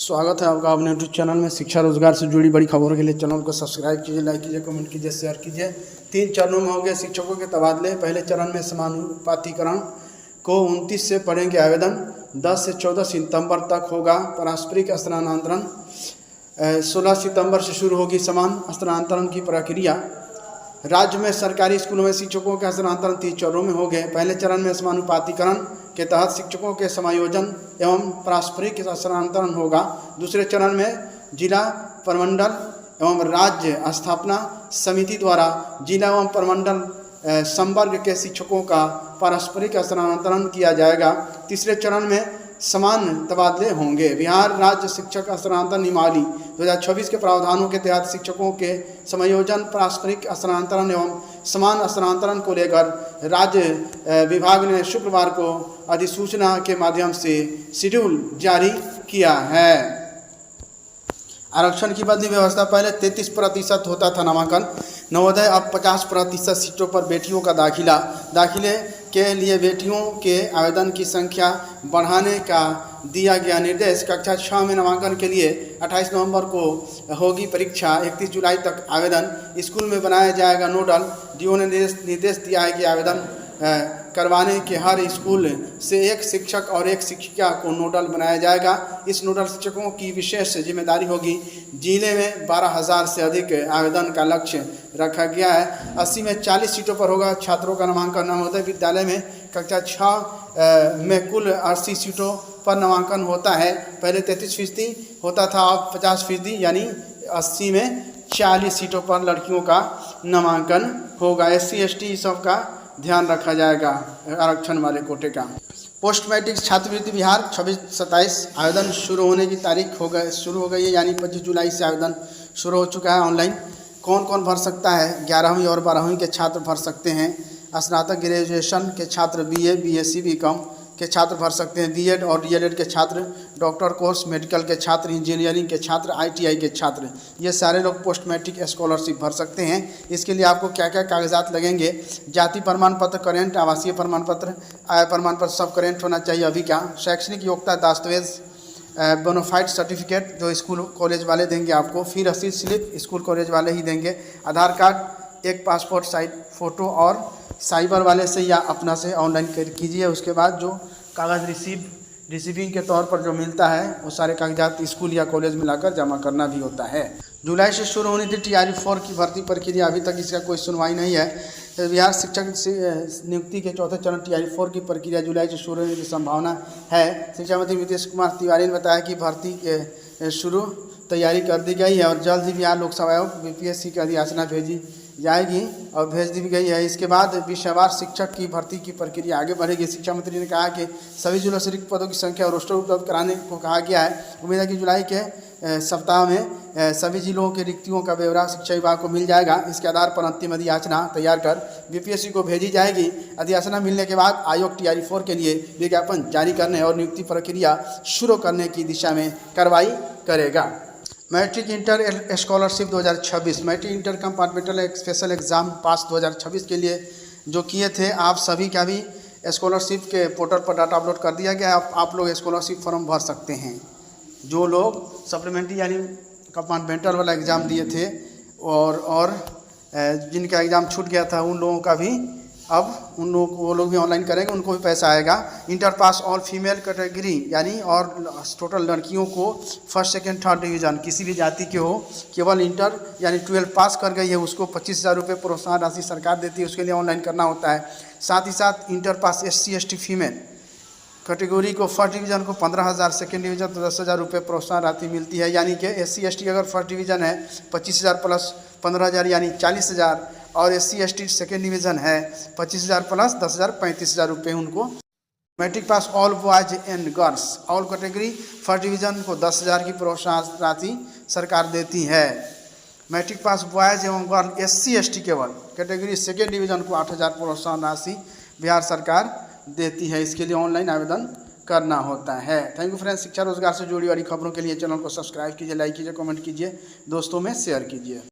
स्वागत है आपका अपने यूट्यूब चैनल में। शिक्षा रोजगार से जुड़ी बड़ी खबरों के लिए चैनल को सब्सक्राइब कीजिए, लाइक कीजिए, कमेंट कीजिए, शेयर कीजिए। 3 चरणों में हो गए शिक्षकों के तबादले। पहले चरण में समानुपातिकरण को 29 से पढ़ेंगे आवेदन। 10 से 14 सितंबर तक होगा पारस्परिक स्थानांतरण। 16 सितंबर से शुरू होगी समान स्थानांतरण की प्रक्रिया। राज्य में सरकारी स्कूलों में शिक्षकों के स्थानांतरण 3 चरणों में हो गए। पहले चरण में समानुपातिकरण के तहत शिक्षकों के समायोजन एवं पारस्परिक स्थानांतरण होगा। दूसरे चरण में जिला प्रमंडल एवं राज्य स्थापना समिति द्वारा जिला एवं प्रमंडल संवर्ग के शिक्षकों का पारस्परिक स्थानांतरण किया जाएगा। तीसरे चरण में समान तबादले होंगे। बिहार राज्य शिक्षक स्थानांतरण नियमावली 2026 के प्रावधानों के तहत शिक्षकों के समायोजन, पारस्परिक स्थानांतरण एवं समान स्थानांतरण को लेकर राज्य विभाग ने शुक्रवार को अधिसूचना के माध्यम से शेड्यूल जारी किया है। आरक्षण की बदली व्यवस्था। पहले 33% होता था नामांकन नवोदय, अब 50% सीटों पर बेटियों का दाखिले के लिए बेटियों के आवेदन की संख्या बढ़ाने का दिया गया निर्देश। कक्षा 6 में नामांकन के लिए 28 नवंबर को होगी परीक्षा। 31 जुलाई तक आवेदन स्कूल में बनाया जाएगा नोडल। डीओ ने निर्देश दिया है कि आवेदन करवाने के हर स्कूल से एक शिक्षक और एक शिक्षिका को नोडल बनाया जाएगा। इस नोडल शिक्षकों की विशेष जिम्मेदारी होगी। जिले में 12,000 से अधिक आवेदन का लक्ष्य रखा गया है। 80 में 40 सीटों पर होगा छात्रों का नामांकन। नवोदय विद्यालय में कक्षा 6 में कुल 80 सीटों पर नामांकन होता है। पहले 33% होता था, अब 50%, यानी 80 में 40 सीटों पर लड़कियों का नामांकन होगा। SC ST सब का ध्यान रखा जाएगा आरक्षण वाले कोटे का। पोस्ट मैट्रिक छात्रवृत्ति बिहार 26-27 आवेदन शुरू होने की तारीख शुरू हो गई है, यानी 25 जुलाई से आवेदन शुरू हो चुका है ऑनलाइन। कौन कौन भर सकता है? 11वीं और 12वीं के छात्र भर सकते हैं। स्नातक ग्रेजुएशन के छात्र BA BSc BCom के छात्र भर सकते हैं। B.Ed और DLED के छात्र, डॉक्टर कोर्स, मेडिकल के छात्र, इंजीनियरिंग के छात्र, ITI के छात्र, ये सारे लोग पोस्ट मैट्रिक स्कॉलरशिप भर सकते हैं। इसके लिए आपको क्या क्या कागजात लगेंगे? जाति प्रमाण पत्र करेंट, आवासीय प्रमाण पत्र, आय प्रमाण पत्र सब करेंट होना चाहिए अभी का। शैक्षणिक योग्यता दस्तावेज, बोनाफाइड सर्टिफिकेट जो स्कूल कॉलेज वाले देंगे आपको, फिर रसीद स्लिप स्कूल कॉलेज वाले ही देंगे। आधार कार्ड, एक पासपोर्ट साइज फ़ोटो और साइबर वाले से या अपना से ऑनलाइन कीजिए। उसके बाद जो कागज़ रिसीविंग के तौर पर जो मिलता है वो सारे कागजात स्कूल या कॉलेज में लाकर जमा करना भी होता है। जुलाई से शुरू होनी थी TRE-4 की भर्ती प्रक्रिया, अभी तक इसका कोई सुनवाई नहीं है। बिहार शिक्षक नियुक्ति के 4थे चरण TRE-4 की प्रक्रिया जुलाई से शुरू होने की संभावना है। शिक्षा मंत्री नीतीश कुमार तिवारी ने बताया कि भर्ती के शुरू तैयारी कर दी गई है और जल्द ही बिहार लोकसेवा आयोग BPSC की अधिसूचना भेजी जाएगी और भेज दी गई है। इसके बाद विषयवार शिक्षक की भर्ती की प्रक्रिया आगे बढ़ेगी। शिक्षा मंत्री ने कहा कि सभी जिलों से रिक्त पदों की संख्या और रोस्टर उपलब्ध कराने को कहा गया है। उम्मीद है कि जुलाई के सप्ताह में सभी जिलों के रिक्तियों का ब्यौरा शिक्षा विभाग को मिल जाएगा। इसके आधार पर अंतिम अधिसूचना तैयार कर BPSC को भेजी जाएगी। अधिसूचना मिलने के बाद आयोग TRE-4 के लिए विज्ञापन जारी करने और नियुक्ति प्रक्रिया शुरू करने की दिशा में कार्रवाई करेगा। Matric inter scholarship 2026, matric inter compartmental special exam pass 2026 के लिए जो किए थे आप सभी का भी स्कॉलरशिप के पोर्टल पर डाटा अपलोड कर दिया गया है। आप लोग स्कॉलरशिप फॉर्म भर सकते हैं। जो लोग सप्लीमेंट्री यानी कंपार्टमेंटल वाला एग्ज़ाम दिए थे और जिनका एग्ज़ाम छूट गया था उन लोगों का भी अब वो लोग भी ऑनलाइन करेंगे, उनको भी पैसा आएगा। Inter pass all female category यानी और टोटल लड़कियों को फर्स्ट सेकंड थर्ड डिवीज़न किसी भी जाति के हो, केवल इंटर यानी 12 पास कर गई है उसको 25,000 रुपये प्रोत्साहन राशि सरकार देती है। उसके लिए ऑनलाइन करना होता है। साथ ही साथ inter pass SC ST female category को फर्स्ट डिवीज़न को 15,000, सेकेंड डिवीज़न तो 10,000 रुपये प्रोत्साहन राशि मिलती है। यानी कि SC ST अगर फर्स्ट डिवीज़न है 25,000 प्लस 15,000 यानी 40,000 और SC ST सेकेंड डिवीज़न है 25,000 प्लस 10,000 35,000 रुपये उनको। Matric pass all boys and girls all category first division को 10,000 की प्रोत्साहन राशि सरकार देती है। मैट्रिक पास बॉयज एवं गर्ल SC ST केवल कैटेगरी सेकेंड डिवीज़न को 8,000 प्रोत्साहन राशि बिहार सरकार देती है। इसके लिए ऑनलाइन आवेदन करना होता है। Thank you friends. शिक्षा रोजगार से जुड़ी वाली खबरों के लिए चैनल को सब्सक्राइब कीजिए, लाइक कीजिए, कमेंट कीजिए, दोस्तों में शेयर कीजिए।